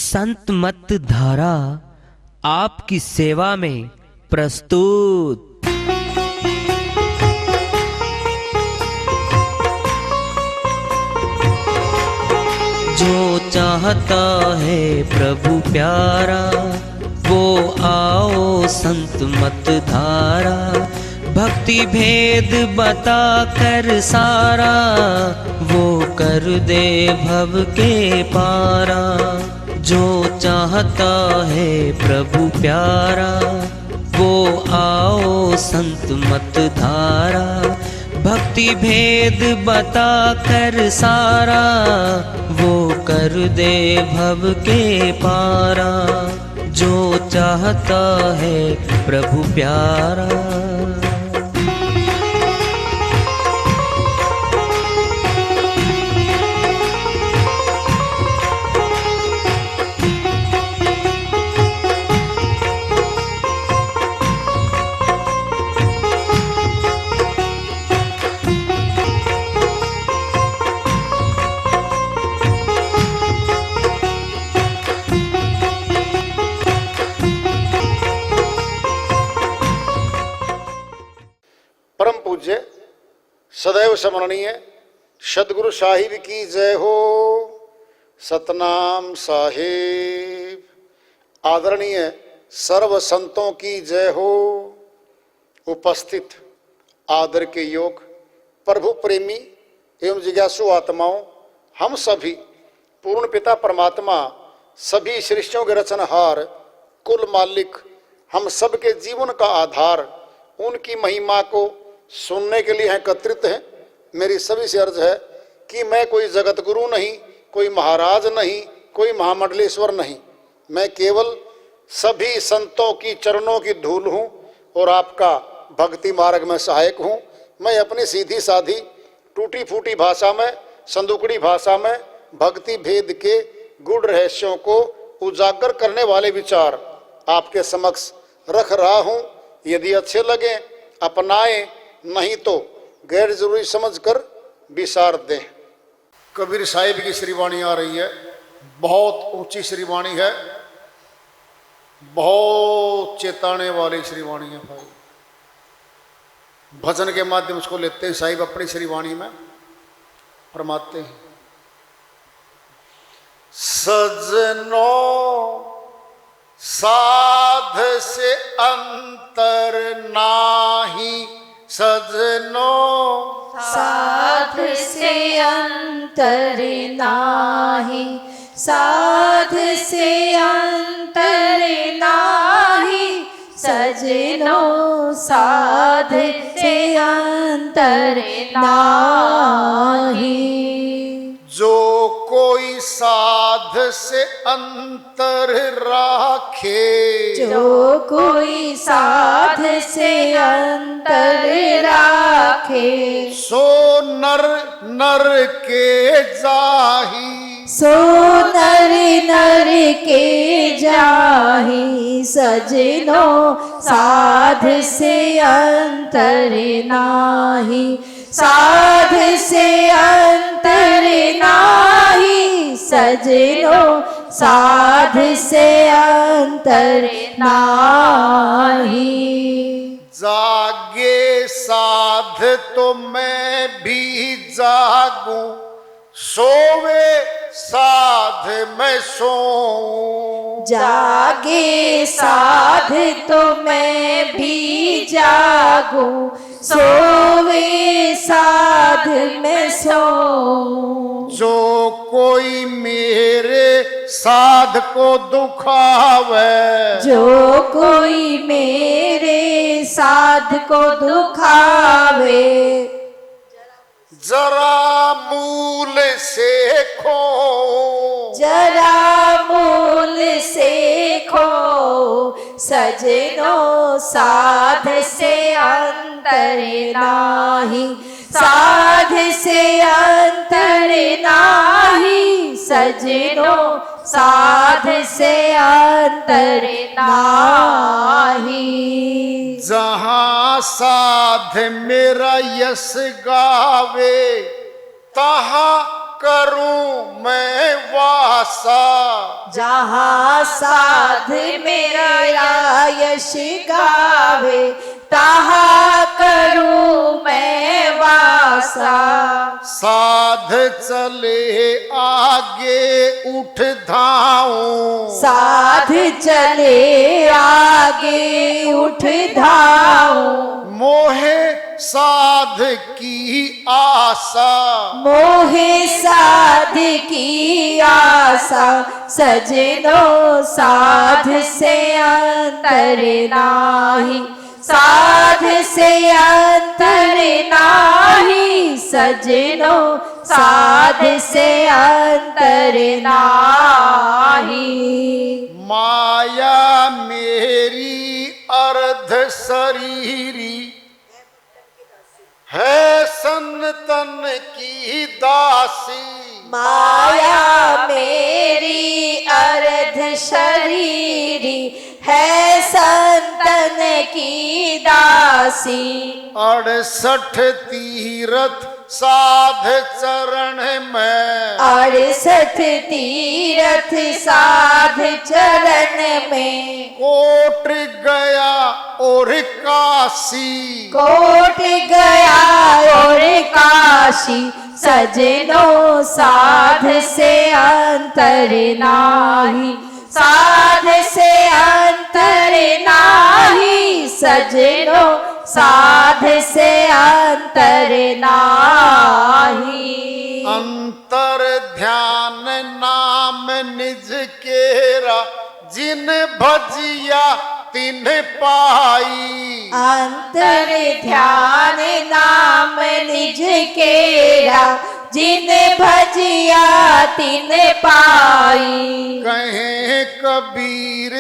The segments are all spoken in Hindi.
संत मत धारा आपकी सेवा में प्रस्तुत। जो चाहता है प्रभु प्यारा वो आओ संत मत धारा। भक्ति भेद बता कर सारा वो कर दे भव के पारा। जो चाहता है प्रभु प्यारा वो आओ संत मत धारा। भक्ति भेद बता कर सारा वो कर दे भव के पारा। जो चाहता है प्रभु प्यारा। परम पूज्य सदैव स्मरणीय सदगुरु साहिब की जय हो। सतनाम साहिब। आदरणीय सर्व संतों की जय हो। उपस्थित आदर के योग प्रभु प्रेमी एवं जिज्ञासु आत्माओं, हम सभी पूर्ण पिता परमात्मा सभी सृष्टियों के रचनहार कुल मालिक हम सबके जीवन का आधार उनकी महिमा को सुनने के लिए एकत्रित हैं। मेरी सभी से अर्ज है कि मैं कोई जगत गुरु नहीं, कोई महाराज नहीं, कोई महामंडलेश्वर नहीं। मैं केवल सभी संतों की चरणों की धूल हूँ और आपका भक्ति मार्ग में सहायक हूँ। मैं अपनी सीधी साधी टूटी फूटी भाषा में, संदुकड़ी भाषा में भक्ति भेद के गूढ़ रहस्यों को उजागर करने वाले विचार आपके समक्ष रख रहा हूँ। यदि अच्छे लगे अपनाएं, नहीं तो गैर जरूरी समझकर विसार दें। कबीर साहिब की श्रीवाणी आ रही है। बहुत ऊंची श्रीवाणी है, बहुत चेताने वाली श्रीवाणी है भाई। भजन के माध्यम से लेते हैं। साहिब अपनी श्रीवाणी में फरमाते हैं, सजनो साध से अंतर नाही। सजनो साध से अंतर नाही। साध से अंतर नाही। सजनो साध से अंतर नाही। जो कोई साध से अंतर राखे। जो कोई साध से अंतर राखे। सो नर नर के जाही। सो नर नर के जाही। सजनो साध से अंतर नाही। साध से अंतर नाही। सजनो साध से अंतर नाही। जागे साध तो मैं भी जागूं। सोवे साध मैं सोऊं। जागे साध तो मैं भी जागूं। सोवे साध मैं सोऊं। जो कोई मेरे साध को दुखावे। जो कोई मेरे साध को दुखावे। जरा मूल से खो। जरा मूल से खो। सजनो साध से अंतर नाही। साध से अंतर नाही। सजनो साध से अंतर नाही। जहाँ साध मेरा यश गावे तहाँ करूं मैं वासा, जहाँ साध मेरा यश गावे, तहाँ करूँ मैं वासा। साध चले आगे उठ धाऊं, साध चले आगे उठ धाऊं, मोहे साध की आशा, मोहे साध की आशा। सजनो साध से अंतर नाही, साध से अंतर नाही। सजनो साध से अंतर नाही। माया मेरी अर्ध शरीरी है संतन की दासी, माया मेरी अर्ध शरीरी है संतन की दासी। 68 तीरथ साध चरण में, 68 तीरथ साध चरण में, कोट गया और काशी, कोट गया और काशी। सजनो साध से अंतर नाही, साध से अंतर नाही। सजनो साध से अंतर नाही। अंतर ध्यान नाम निज केरा, जिन भजिया तिन पाई, अंतर ध्यान नाम निज केरा, जिन भजिया तिन पाई। कहे कबीर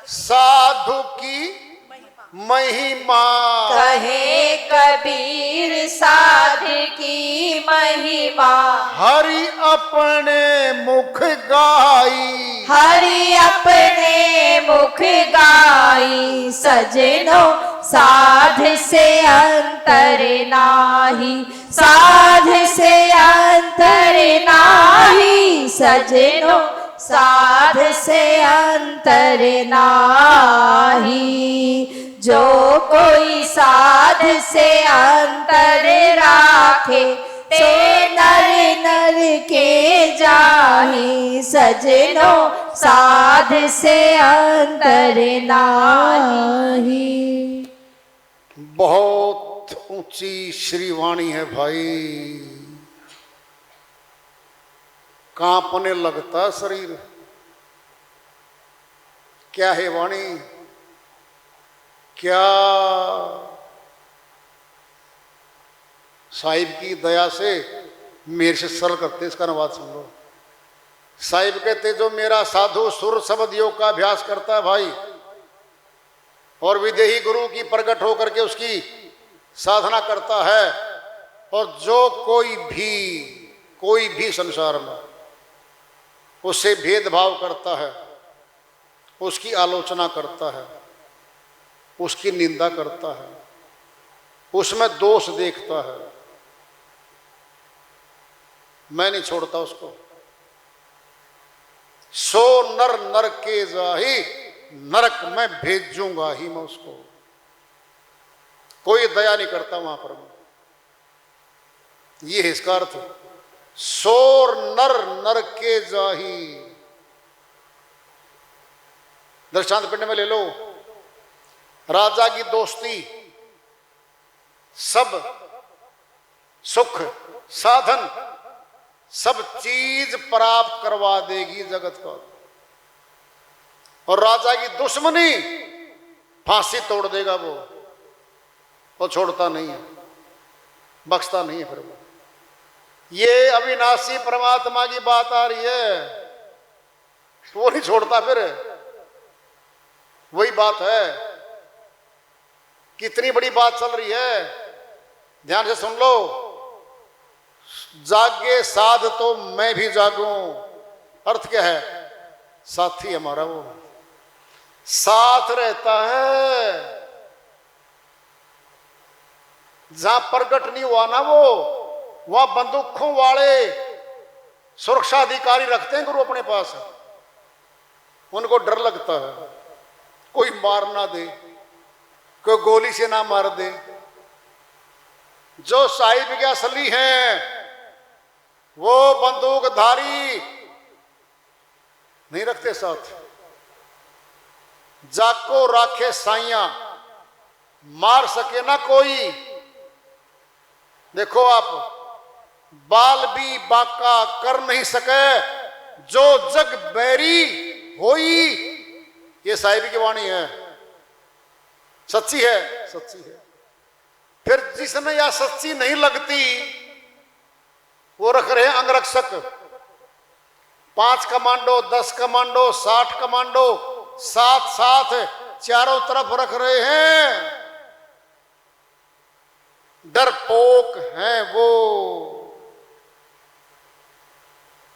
साधु की महिमा, कहे कबीर साध की महिमा। हरि अपने मुख गाई, हरि अपने मुख गाई। सजनो साध से अंतर नाही, साध से अंतर नाही। सजनो साध से अंतर नाही। जो कोई साध से अंतर राखे, ते नर नर के जाहि। सजनो साध से अंतर नाही। बहुत ऊंची श्रीवाणी है भाई, कांपने लगता शरीर। क्या है वाणी, क्या साहिब की दया से मेरे से सरल करते, इसका अनुवाद सुन लो। साहिब कहते जो मेरा साधु सुर शब्द योग का अभ्यास करता है भाई, और विदेही गुरु की प्रकट होकर के उसकी साधना करता है, और जो कोई भी संसार में उससे भेदभाव करता है, उसकी आलोचना करता है, उसकी निंदा करता है, उसमें दोष देखता है, मैं नहीं छोड़ता उसको। सो नर नर के जाही, नरक में भेजूंगा ही मैं उसको। कोई दया नहीं करता वहां पर। ये है इसका अर्थ। सोर नर नर के जाही। दृष्टांत पिंड में ले लो, राजा की दोस्ती सब सुख साधन सब चीज प्राप्त करवा देगी जगत को, और राजा की दुश्मनी फांसी तोड़ देगा वो छोड़ता नहीं है, बख्शता नहीं है। फिर वो ये अविनाशी परमात्मा की बात आ रही है, वो नहीं छोड़ता। फिर वही बात है, कितनी बड़ी बात चल रही है, ध्यान से सुन लो। जागे साध तो मैं भी जागूं, अर्थ क्या है? साथी हमारा वो साथ रहता है। जहां प्रकट नहीं हुआ ना वो, वहां बंदूकों वाले सुरक्षा अधिकारी रखते हैं गुरु अपने पास, उनको डर लगता है कोई मार ना दे, कोई गोली से ना मार दे। जो साहिब के असली हैं वो बंदूकधारी नहीं रखते साथ। जाको राखे साइया, मार सके ना कोई। देखो आप, बाल भी बांका कर नहीं सके, जो जग बैरी होई। ये साहिब की वाणी है, सच्ची है, सच्ची है। फिर जिसने यह सच्ची नहीं लगती वो रख रहे हैं अंगरक्षक। 5 कमांडो, 10 कमांडो, 60 कमांडो साथ साथ चारों तरफ रख रहे हैं। डरपोक हैं वो।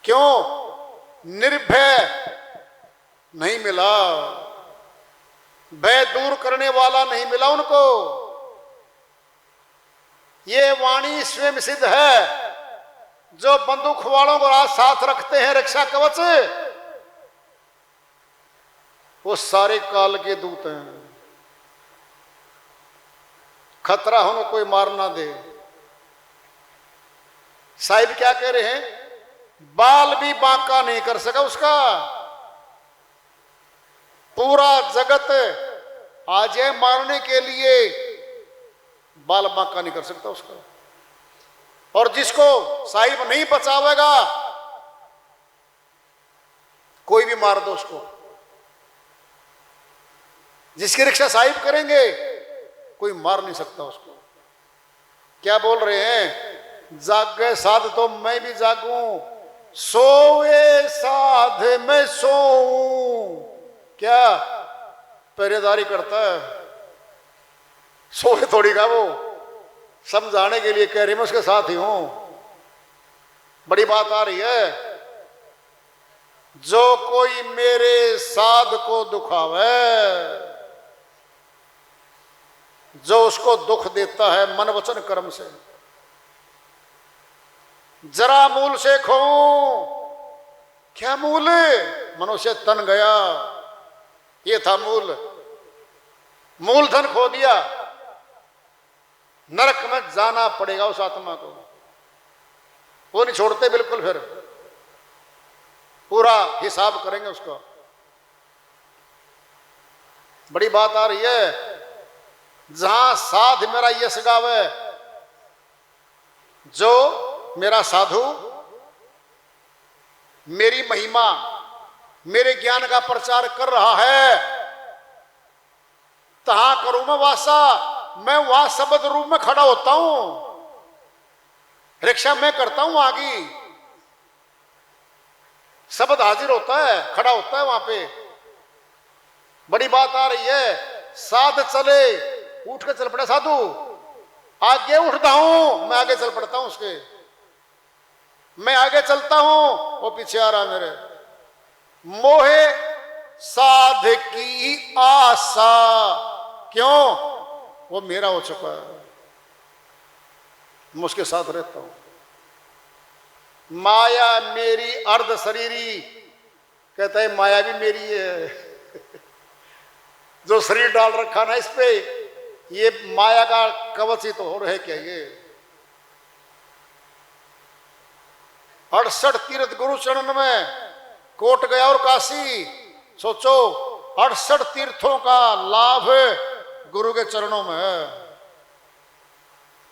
क्यों? निर्भय नहीं मिला, भय दूर करने वाला नहीं मिला उनको। ये वाणी स्वयं सिद्ध है। जो बंदूक वालों को साथ रखते हैं रक्षा कवच, वो सारे काल के दूत हैं। खतरा हो कोई मार ना दे। साहिब क्या कह रहे हैं? बाल भी बांका नहीं कर सका उसका। पूरा जगत आ जाए मारने के लिए, बाल बांका नहीं कर सकता उसका। और जिसको साहिब नहीं बचावेगा, कोई भी मार दो उसको। जिसकी रक्षा साहिब करेंगे कोई मार नहीं सकता उसको। क्या बोल रहे हैं? जागे साध तो मैं भी जागूं, सोए साध मैं सोऊं। क्या पहरेदारी करता है? सोए थोड़ी का वो, समझाने के लिए कह रही, मैं उसके साथ ही हूं। बड़ी बात आ रही है। जो कोई मेरे साध को दुखावे, जो उसको दुख देता है मन वचन कर्म से, जरा मूल से खो। क्या मूल? मनुष्य तन गया, ये था मूल। मूलधन खो दिया, नरक में जाना पड़ेगा उस आत्मा को। वो नहीं छोड़ते बिल्कुल, फिर पूरा हिसाब करेंगे उसका। बड़ी बात आ रही है। जहां साध मेरा यश गावे, जो मेरा साधु मेरी महिमा, मेरे ज्ञान का प्रचार कर रहा है, तहां करूं मैं वासा। मैं वहां शब्द रूप में खड़ा होता हूं, रक्षा मैं करता हूं आगे। शब्द हाजिर होता है, खड़ा होता है वहां पे। बड़ी बात आ रही है। साध चले, उठ के चल पड़े साधु। आगे उठता हूं, मैं आगे चल पड़ता हूं उसके। मैं आगे चलता हूं, वो पीछे आ रहा मेरे। मोहे साध की आशा, क्यों? वो मेरा हो चुका है, मैं उसके साथ रहता हूं। माया मेरी अर्ध शरीरी, कहता है माया भी मेरी है। जो शरीर डाल रखा ना इस पे, ये माया का कवच ही तो हो रहे। क्या ये 68 तीर्थ गुरु चरण में, कोट गया और काशी। सोचो 68 तीर्थों का लाभ गुरु के चरणों में है।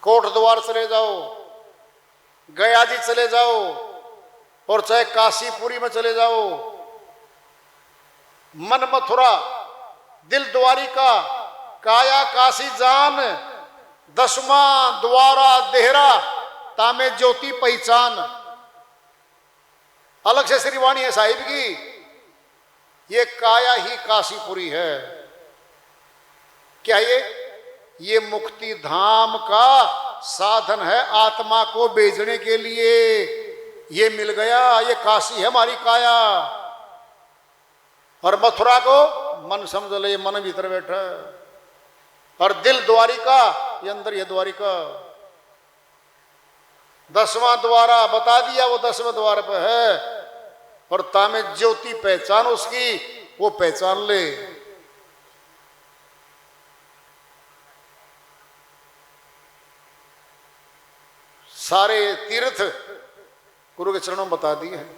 कोट द्वार चले जाओ, गया जी चले जाओ, और चाहे काशीपुरी में चले जाओ, मन मथुरा, दिल द्वारिका, काया काशी जान, 10वां द्वारा देहरा, तामे ज्योति पहचान। अलग से श्रीवाणी है साहिब की। ये काया ही काशीपुरी है। क्या ये मुक्ति धाम का साधन है आत्मा को बेचने के लिए। ये मिल गया, ये काशी है हमारी काया। और मथुरा को मन समझ ले, मन भीतर बैठा। और दिल द्वारिका, ये अंदर ये द्वारिका। 10वां द्वारा बता दिया, वो 10वें द्वार पे है, और तामे ज्योति पहचान उसकी, वो पहचान ले। सारे तीर्थ गुरु के चरणों में बता दिए हैं।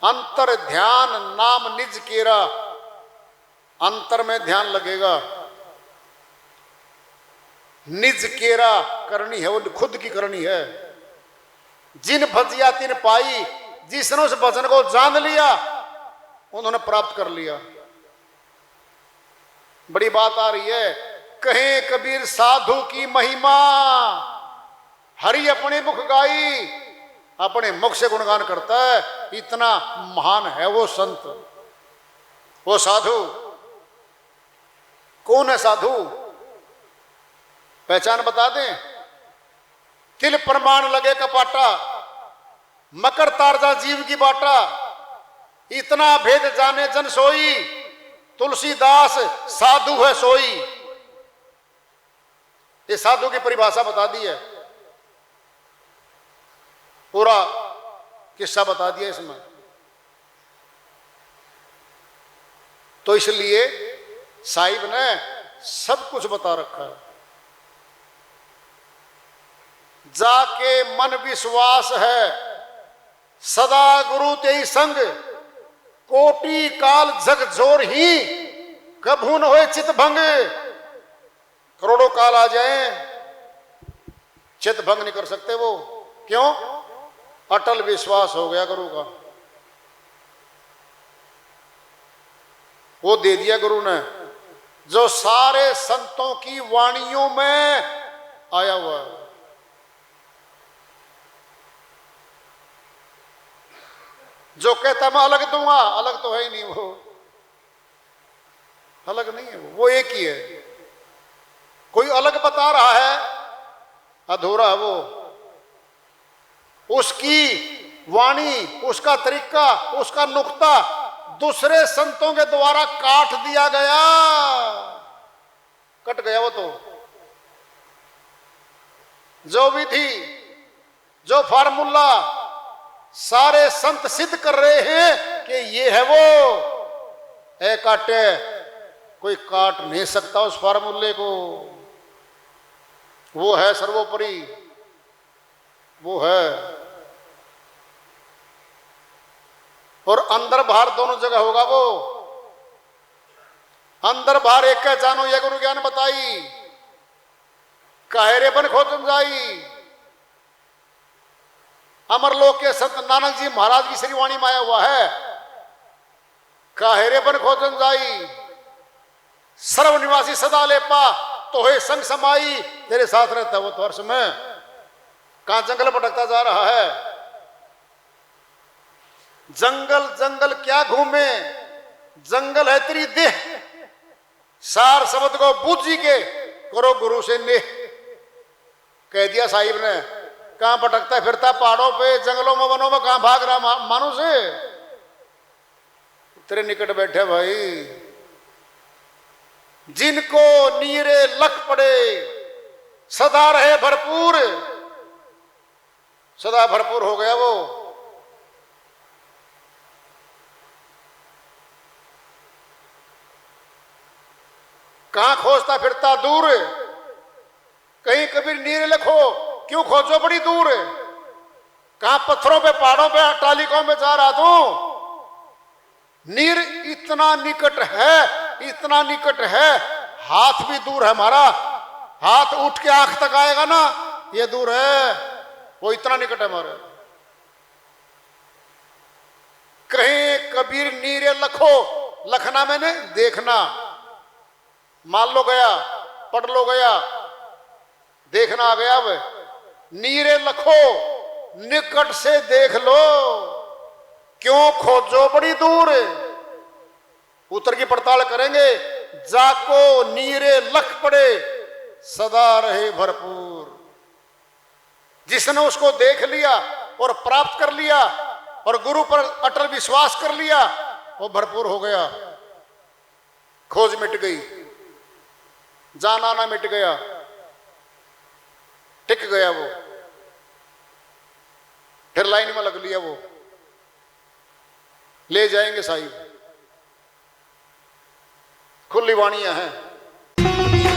अंतर ध्यान नाम निज केरा, अंतर में ध्यान लगेगा, निज केरा करनी है, वो खुद की करनी है। जिन भजिया तिन पाई, जिसने उस भजन को जान लिया उन्होंने प्राप्त कर लिया। बड़ी बात आ रही है, कहे कबीर साधु की महिमा, हरि अपने मुख गाई, अपने मुख से गुणगान करता है, इतना महान है वो संत, वो साधु। कौन है साधु? पहचान बता दें। तिल प्रमाण लगे कपाटा, मकर तारजा जीव की बाटा, इतना भेद जाने जन सोई, तुलसीदास साधु है सोई। ये साधु की परिभाषा बता दी है, पूरा किस्सा बता दिया इसमें। तो इसलिए साहिब ने सब कुछ बता रखा है। जाके मन विश्वास है, सदा गुरु तेई संग, कोटि काल जग जोर ही, कभू न होए चित भंग। करोड़ों काल आ जाए, चित भंग नहीं कर सकते वो। क्यों? अटल विश्वास हो गया गुरु का, वो दे दिया गुरु ने, जो सारे संतों की वाणियों में आया हुआ है। जो कहता मैं अलग दूंगा, अलग तो है ही नहीं, वो अलग नहीं है, वो एक ही है। कोई अलग बता रहा है, अधूरा है वो। उसकी वाणी, उसका तरीका, उसका नुक्ता दूसरे संतों के द्वारा काट दिया गया, कट गया वो तो। जो विधि, जो फार्मूला सारे संत सिद्ध कर रहे हैं कि ये है वो, ए काटे, कोई काट नहीं सकता उस फार्मूले को। वो है सर्वोपरि, वो है। और अंदर बाहर दोनों जगह होगा वो। अंदर बाहर एक कह जानो, ये गुरु ज्ञान बताई, काहेरे बन खोजन जाई। अमरलोक के संत नानक जी महाराज की श्रीवाणी में आया हुआ है, काहेरे बन खोजन जाई, सर्वनिवासी सदा लेपा, तो है संग समाई। तेरे साथ रहता है वो तो वर्ष में, कहां जंगल भटकता जा रहा है। जंगल जंगल क्या घूमे, जंगल है तेरी देह, सार शब्द को बूझी के करो गुरु से नेह। कह दिया साहिब ने, कहां भटकता फिरता, पहाड़ों पे, जंगलों में, वनों में, कहां भाग रहा मानुष है? तेरे निकट बैठे भाई। जिनको नीरे लख पड़े, सदा रहे भरपूर, सदा भरपूर हो गया वो। कहां खोजता फिरता दूर, कहीं कबीर नीरे लखो, क्यों खोजो बड़ी दूर। कहां पत्थरों पे, पहाड़ों पे, टालिकों में जा रहा तू। नीर इतना निकट है, इतना निकट है, हाथ भी दूर है हमारा। हाथ उठ के आंख तक आएगा ना, ये दूर है, वो इतना निकट है हमारे। कहीं कबीर नीरे लखो, लखना मैंने देखना, मान लो गया, पढ़ लो गया, देखना आ गया। अब नीरे लखो, निकट से देख लो, क्यों खोजो बड़ी दूर। उत्तर की पड़ताल करेंगे। जाको नीरे लख पड़े, सदा रहे भरपूर। जिसने उसको देख लिया और प्राप्त कर लिया और गुरु पर अटल विश्वास कर लिया, वो भरपूर हो गया। खोज मिट गई, जाना ना मिट गया, टिक गया वो। फिर लाइन में लग लिया, वो ले जाएंगे साहिब। खुली वाणियां हैं।